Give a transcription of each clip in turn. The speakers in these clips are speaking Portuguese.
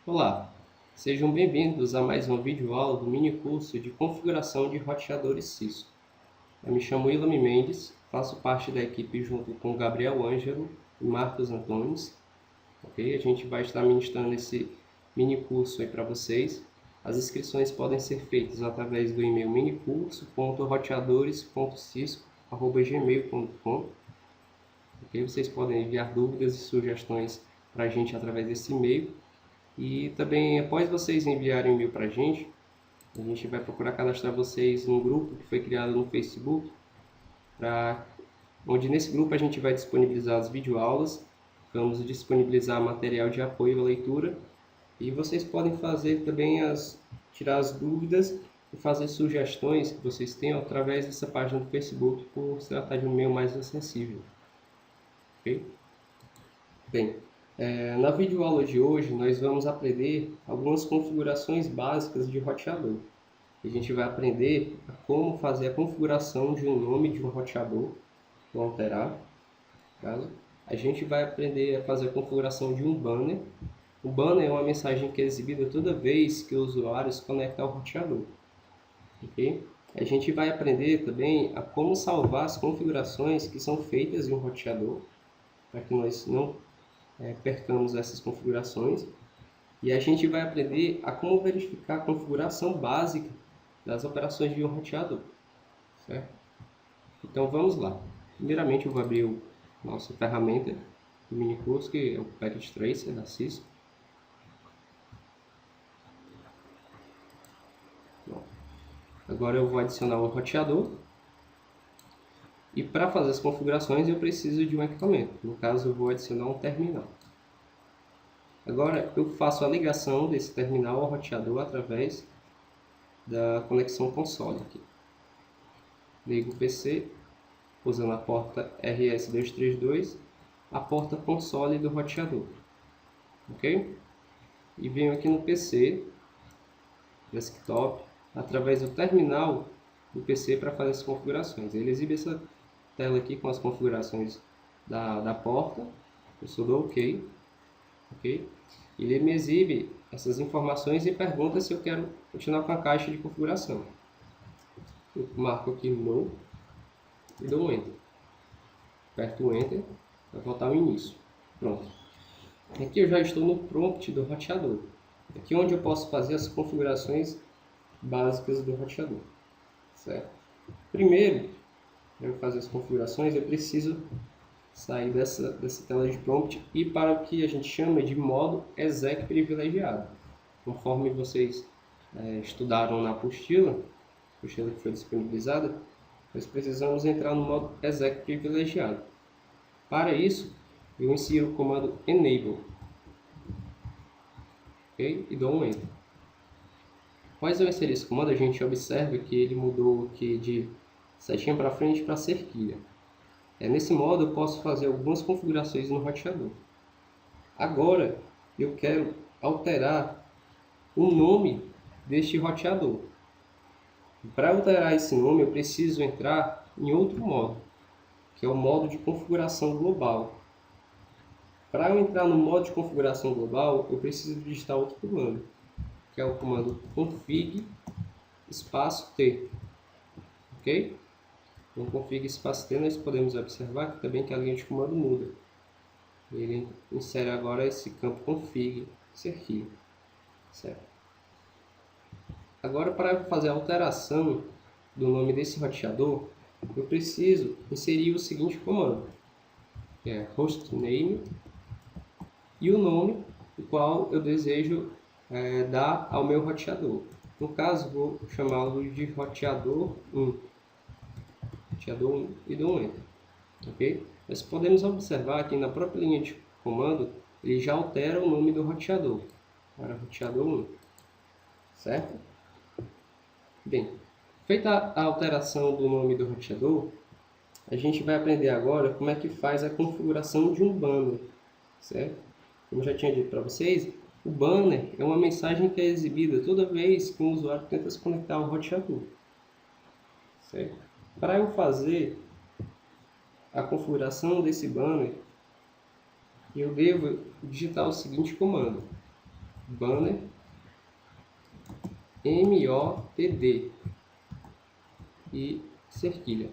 Olá, sejam bem-vindos a mais uma videoaula do mini curso de configuração de roteadores Cisco. Eu me chamo Ilami Mendes, faço parte da equipe junto com Gabriel Ângelo e Marcos Antunes. Ok? A gente vai estar ministrando esse mini curso aí para vocês. As inscrições podem ser feitas através do e-mail minicurso.roteadores.cisco@gmail.com. Ok? Vocês podem enviar dúvidas e sugestões para a gente através desse e-mail. E também, após vocês enviarem e-mail para a gente vai procurar cadastrar vocês num grupo que foi criado no Facebook, onde nesse grupo a gente vai disponibilizar as videoaulas, vamos disponibilizar material de apoio à leitura, e vocês podem fazer também tirar as dúvidas e fazer sugestões que vocês tenham através dessa página do Facebook, por se tratar de um meio mais acessível. Ok? Bem, na videoaula de hoje nós vamos aprender algumas configurações básicas de roteador. A gente vai aprender a como fazer a configuração de um nome de um roteador, vou alterar, caso. A gente vai aprender a fazer a configuração de um banner. O banner é uma mensagem que é exibida toda vez que o usuário se conecta ao roteador. Okay? A gente vai aprender também a como salvar as configurações que são feitas em um roteador, para que nós não percamos essas configurações. E a gente vai aprender a como verificar a configuração básica das operações de um roteador. Certo? Então vamos lá. Primeiramente eu vou abrir a nossa ferramenta do mini curso, que é o Packet Tracer da Cisco. Bom, agora eu vou adicionar um roteador. E para fazer as configurações eu preciso de um equipamento. No caso eu vou adicionar um terminal. Agora eu faço a ligação desse terminal ao roteador através da conexão console aqui. Ligo o PC usando a porta RS232, a porta console do roteador. Ok? E venho aqui no PC, desktop, através do terminal do PC para fazer as configurações. Ele exibe essa tela aqui com as configurações da porta. Eu só dou OK. Ok? Ele me exibe essas informações e pergunta se eu quero continuar com a caixa de configuração. Eu marco aqui No e dou um Enter. Aperto o Enter para voltar ao início. Pronto. Aqui eu já estou no prompt do roteador. Aqui é onde eu posso fazer as configurações básicas do roteador. Certo? Primeiro, para eu fazer as configurações, eu preciso sair dessa tela de prompt e para o que a gente chama de modo exec privilegiado. Conforme vocês estudaram na apostila que foi disponibilizada, nós precisamos entrar no modo exec privilegiado. Para isso, eu insiro o comando enable, okay? E dou um enter. Após eu inserir esse comando, a gente observa que ele mudou aqui de setinha para frente para cerquilha. Nesse modo eu posso fazer algumas configurações no roteador. Agora eu quero alterar o nome deste roteador. Para alterar esse nome eu preciso entrar em outro modo, que é o modo de configuração global. Para eu entrar no modo de configuração global, eu preciso digitar outro comando, que é o comando config espaço T. Ok? No config espaço T nós podemos observar que também que a linha de comando muda. Ele insere agora esse campo config cerquilha. Certo? Agora, para fazer a alteração do nome desse roteador, eu preciso inserir o seguinte comando, que é hostname e o nome o qual eu desejo dar ao meu roteador. No caso, vou chamá-lo de roteador 1. Roteador 1 e dou um enter. Ok? Nós podemos observar que na própria linha de comando ele já altera o nome do roteador para roteador 1. Certo? Bem, feita a alteração do nome do roteador, a gente vai aprender agora como é que faz a configuração de um banner. Certo? Como eu já tinha dito para vocês, o banner é uma mensagem que é exibida toda vez que um usuário tenta se conectar ao roteador. Certo? Para eu fazer a configuração desse banner, eu devo digitar o seguinte comando, banner MOTD e cerquilha.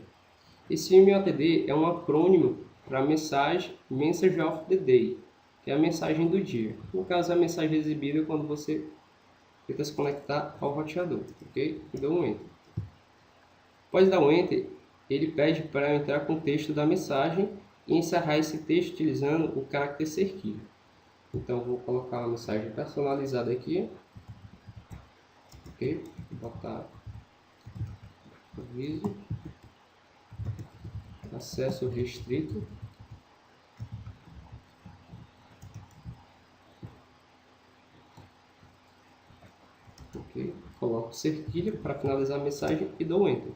Esse MOTD é um acrônimo para mensagem Message of the Day, que é a mensagem do dia. No caso, a mensagem exibida quando você tenta se conectar ao roteador, ok? E dou um Enter. Após dar um Enter, ele pede para entrar com o texto da mensagem e encerrar esse texto utilizando o caractere cerquilha. Então, vou colocar uma mensagem personalizada aqui. Ok? Vou botar aviso, acesso restrito. Ok? Coloco cerquilha para finalizar a mensagem e dou Enter.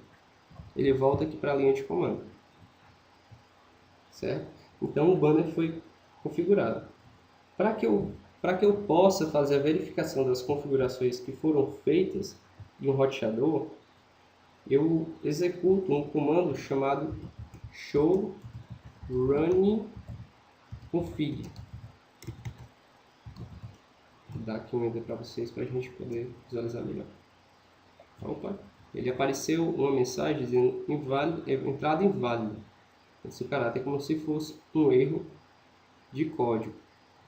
Ele volta aqui para a linha de comando. Certo? Então, o banner foi configurado. Para que eu possa fazer a verificação das configurações que foram feitas em um roteador, eu executo um comando chamado show running config. Vou dar aqui um enter para vocês para a gente poder visualizar melhor. Opa, ele apareceu uma mensagem dizendo entrada inválida. Esse caráter é como se fosse um erro de código.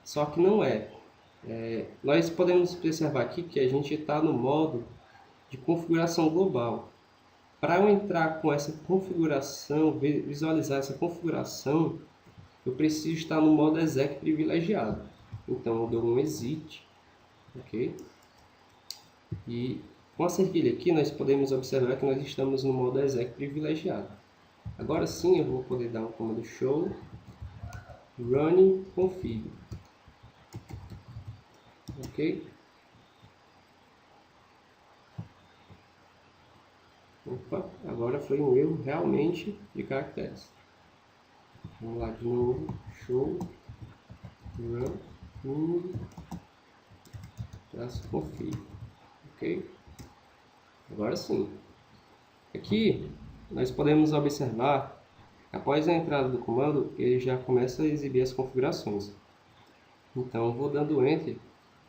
Só que não é. Nós podemos observar aqui que a gente está no modo de configuração global. Para eu entrar com essa configuração, visualizar essa configuração, eu preciso estar no modo exec privilegiado. Então eu dou um exit, ok? E com a cerquilha aqui nós podemos observar que nós estamos no modo exec privilegiado. Agora sim eu vou poder dar um comando show running config. Ok? Opa, agora foi um erro realmente de caracteres. Vamos lá de novo. Show running config. Ok? Agora sim. Aqui nós podemos observar, após a entrada do comando, ele já começa a exibir as configurações. Então eu vou dando Enter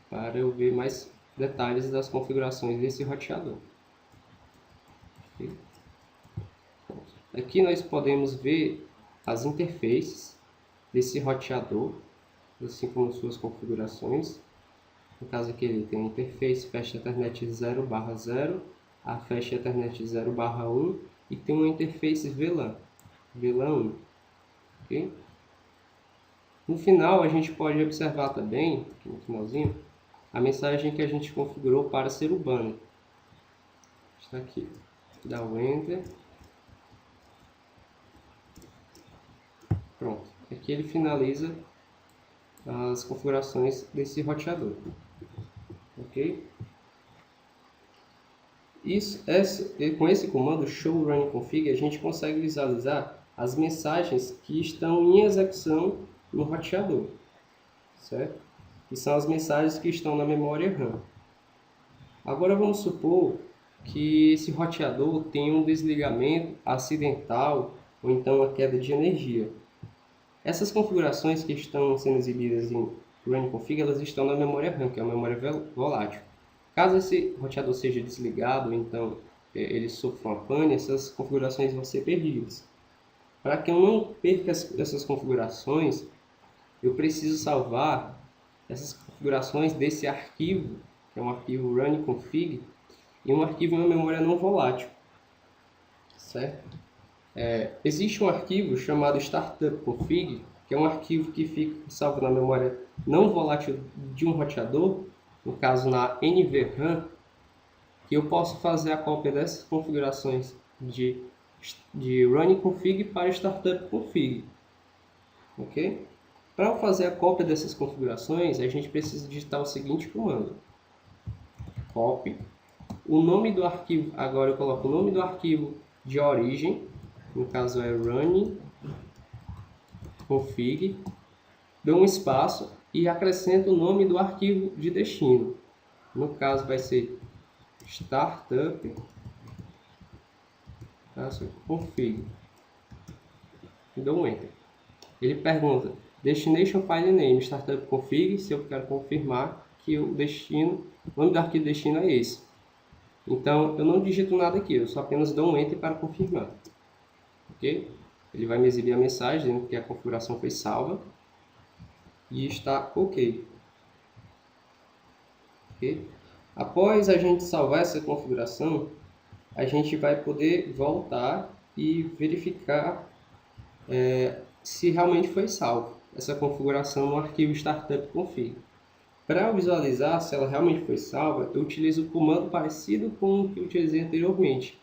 para eu ver mais detalhes das configurações desse roteador. Aqui nós podemos ver as interfaces desse roteador, assim como suas configurações. No caso aqui ele tem a interface Fast Ethernet 0/0, a Fast Ethernet 0/1 e tem uma interface VLAN 1. Okay? No final a gente pode observar também, aqui no finalzinho, a mensagem que a gente configurou para ser o banner. Está aqui. Dá o Enter. Pronto. Aqui ele finaliza as configurações desse roteador. Ok? Com esse comando show running config a gente consegue visualizar as mensagens que estão em execução no roteador, certo? Que são as mensagens que estão na memória RAM. Agora vamos supor que esse roteador tem um desligamento acidental ou então a queda de energia. Essas configurações que estão sendo exibidas em running config, elas estão na memória RAM, que é uma memória volátil. Caso esse roteador seja desligado, então ele sofra uma pane, essas configurações vão ser perdidas. Para que eu não perca essas configurações, eu preciso salvar essas configurações desse arquivo, que é um arquivo running config, e um arquivo em uma memória não volátil. Certo? Existe um arquivo chamado startup config, que é um arquivo que fica salvo na memória não volátil de um roteador, no caso na NVRAM, que eu posso fazer a cópia dessas configurações de running config para startup config. Ok? Para eu fazer a cópia dessas configurações, a gente precisa digitar o seguinte comando: copy. O nome do arquivo, agora eu coloco o nome do arquivo de origem, no caso é running config, dou um espaço e acrescento o nome do arquivo de destino. No caso vai ser startup config. E dou um enter. Ele pergunta: Destination File Name, Startup Config, se eu quero confirmar que o nome do arquivo destino é esse. Então, eu não digito nada aqui, eu só apenas dou um Enter para confirmar. Ok? Ele vai me exibir a mensagem dizendo que a configuração foi salva e está ok. Ok? Após a gente salvar essa configuração, a gente vai poder voltar e verificar se realmente foi salvo essa configuração no arquivo startup config. Para visualizar se ela realmente foi salva, eu utilizo um comando parecido com o que eu utilizei anteriormente.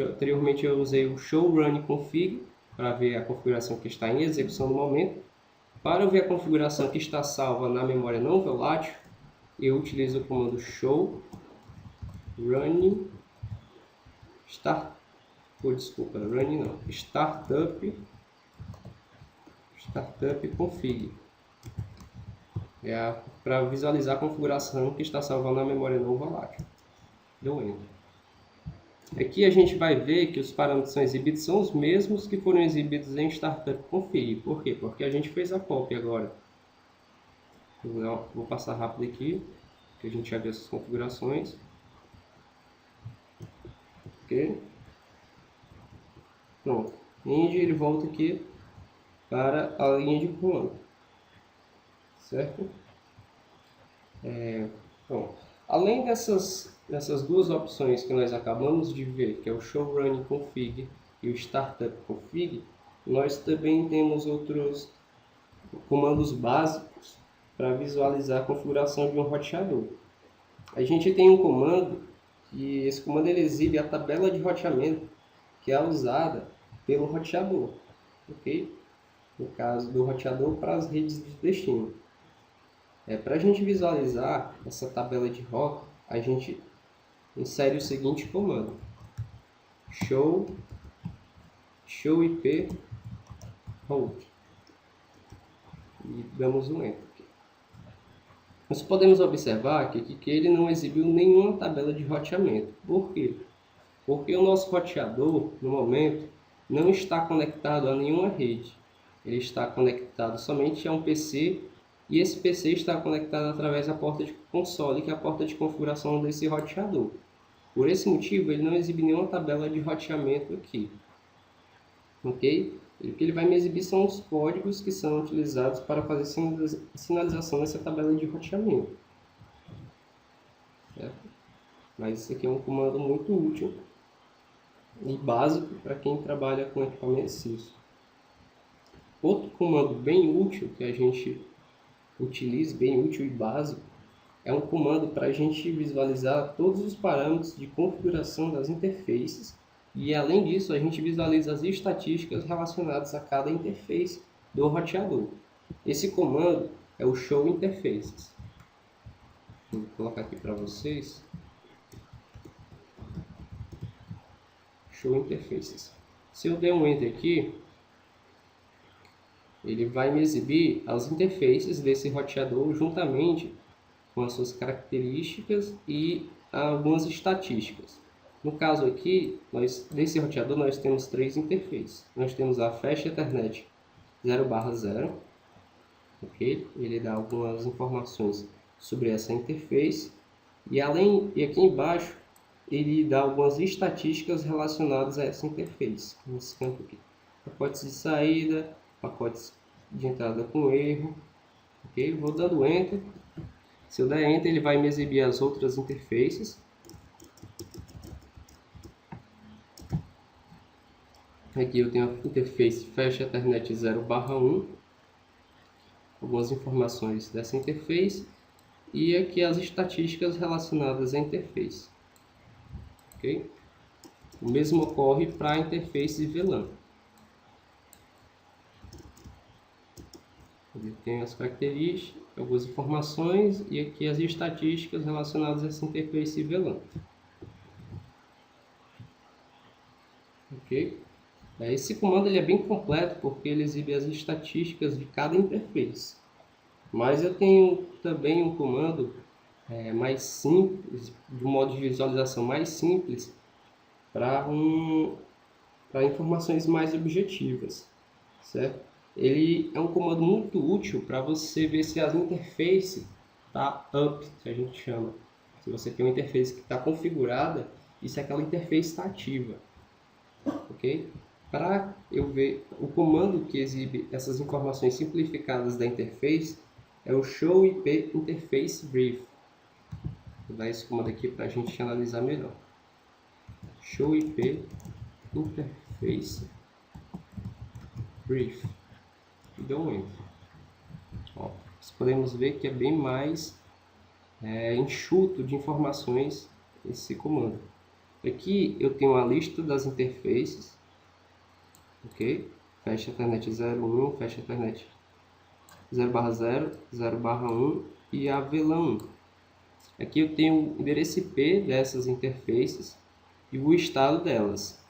Anteriormente eu usei o show run config para ver a configuração que está em execução no momento. Para ver a configuração que está salva na memória não volátil, eu utilizo o comando show run startup config. Para visualizar a configuração que está salvando na memória não volátil. Deu Enter. Aqui a gente vai ver que os parâmetros que são exibidos são os mesmos que foram exibidos em startup config. Por quê? Porque a gente fez a cópia agora. Vou passar rápido aqui, que a gente já viu essas configurações. Ok? Pronto. End, ele volta aqui para a linha de comando. Certo? Bom, além dessas duas opções que nós acabamos de ver, que é o Show Run Config e o Startup Config, nós também temos outros comandos básicos para visualizar a configuração de um roteador. A gente tem um comando, e esse comando ele exibe a tabela de roteamento que é usada pelo roteador, ok? No caso do roteador para as redes de destino. Para a gente visualizar essa tabela de rota, a gente insere o seguinte comando: show ip route, e damos um Enter. Nós podemos observar que ele não exibiu nenhuma tabela de roteamento. Por quê? Porque o nosso roteador, no momento, não está conectado a nenhuma rede. Ele está conectado somente a um PC, e esse PC está conectado através da porta de console, que é a porta de configuração desse roteador. Por esse motivo, ele não exibe nenhuma tabela de roteamento aqui. Ok? E o que ele vai me exibir são os códigos que são utilizados para fazer sinalização nessa tabela de roteamento. Certo? Mas isso aqui é um comando muito útil e básico para quem trabalha com equipamento CISO. Outro comando bem útil que a gente utiliza, bem útil e básico, é um comando para a gente visualizar todos os parâmetros de configuração das interfaces, e além disso a gente visualiza as estatísticas relacionadas a cada interface do roteador. Esse comando é o show interfaces. Vou colocar aqui para vocês. Show interfaces. Se eu der um Enter aqui, ele vai me exibir as interfaces desse roteador juntamente com as suas características e algumas estatísticas. No caso aqui, desse roteador nós temos três interfaces. Nós temos a Fast Ethernet 0/0, ok? Ele dá algumas informações sobre essa interface, e aqui embaixo ele dá algumas estatísticas relacionadas a essa interface, nesse campo aqui. Pacotes de saída, pacotes de entrada com erro, ok? Vou dando Enter. Se eu der Enter, ele vai me exibir as outras interfaces. Aqui eu tenho a interface Fast Ethernet 0/1, algumas informações dessa interface, e aqui as estatísticas relacionadas à interface. Ok? O mesmo ocorre para a interface VLAN. Eu tenho as características, algumas informações, e aqui as estatísticas relacionadas a essa interface VLAN. Ok? Esse comando ele é bem completo porque ele exibe as estatísticas de cada interface. Mas eu tenho também um comando mais simples, de um modo de visualização mais simples, para informações mais objetivas, certo? ele é um comando muito útil para você ver se as interfaces está up, que a gente chama. Se você tem uma interface que está configurada e se aquela interface está ativa, ok? Para eu ver o comando que exibe essas informações simplificadas da interface é o show IP interface brief. Vou dar esse comando aqui para a gente analisar melhor. Show IP interface brief. E dou um enter. Ó, nós podemos ver que é bem mais enxuto de informações esse comando. Aqui eu tenho a lista das interfaces, ok? Fecha Ethernet 01, fecha Ethernet 0/0, 0/1 e a VLAN 1. Aqui eu tenho o endereço IP dessas interfaces e o estado delas,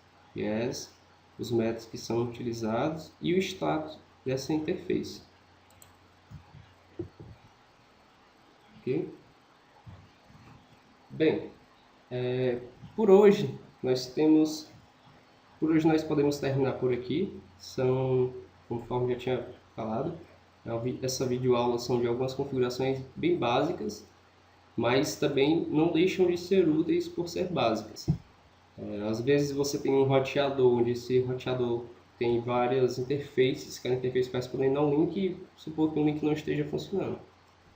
os métodos que são utilizados e o status dessa interface. Okay? Bem, por hoje nós podemos terminar por aqui. Conforme já tinha falado, essa videoaula são de algumas configurações bem básicas, mas também não deixam de ser úteis por ser básicas. Às vezes você tem um roteador, onde esse roteador tem várias interfaces, cada interface correspondendo a um link, e supor que um link não esteja funcionando.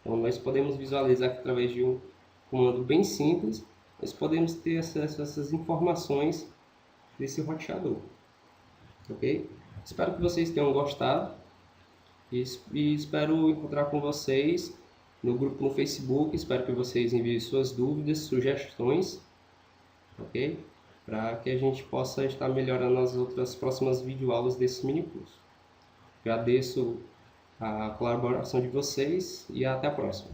Então nós podemos visualizar que através de um comando bem simples, nós podemos ter acesso a essas informações desse roteador. Ok? Espero que vocês tenham gostado e espero encontrar com vocês no grupo no Facebook. Espero que vocês enviem suas dúvidas, sugestões, ok? Para que a gente possa estar melhorando as outras próximas videoaulas desse mini curso. Agradeço a colaboração de vocês e até a próxima.